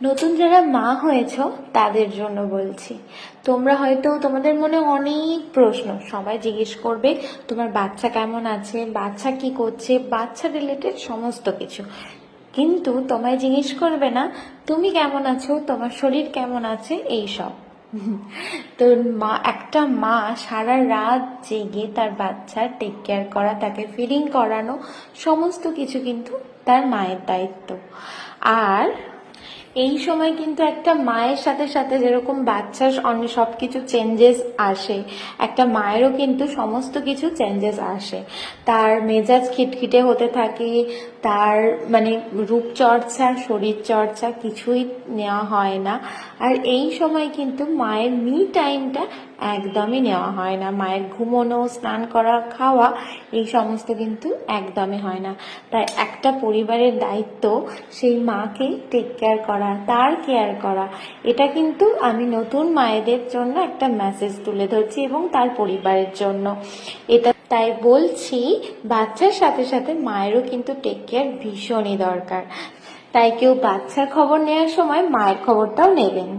নতুন যারা মা হয়েছ তাদের জন্য বলছি। তোমরা হয়তো তোমাদের মনে অনেক প্রশ্ন, সবাই জিজ্ঞেস করবে তোমার বাচ্চা কেমন আছে, বাচ্চা কি করছে, বাচ্চা রিলেটেড সমস্ত কিছু, কিন্তু তোমায় জিজ্ঞেস করবে না তুমি কেমন আছো, তোমার শরীর কেমন আছে, এই সব। তো একটা মা সারা রাত জেগে তার বাচ্চার টেক কেয়ার করা, তাকে ফিডিং করানো, সমস্ত কিছু কিন্তু তার মায়ের দায়িত্ব। আর এই সময় কিন্তু একটা মায়ের সাথে সাথে যেরকম বাচ্চার অনেক সবকিছু চেঞ্জেস আসে, একটা মায়েরও কিন্তু সমস্ত কিছু চেঞ্জেস আসে। তার মেজাজ খিটখিটে হতে থাকে, তার রূপচর্চা, শরীর চর্চা কিছুই নেওয়া হয় না। আর এই সময় কিন্তু মায়ের মি টাইমটা একদমই নেওয়া হয় না। মায়ের ঘুমোনো, স্নান করা, খাওয়া এই সমস্ত কিন্তু একদমই হয় না। তাই একটা পরিবারের দায়িত্ব সেই মাকে টেক কেয়ার করা, তার কেয়ার করা। এটা কিন্তু আমি নতুন মায়েদের জন্য একটা মেসেজ তুলে ধরছি এবং তার পরিবারের জন্য এটা। তাই বলছি, বাচ্চার সাথে সাথে মায়েরও কিন্তু টেক কেয়ার ভীষণই দরকার। তাই কেউ বাচ্চার খবর নেওয়ার সময় মায়ের খবরটাও নেবেন।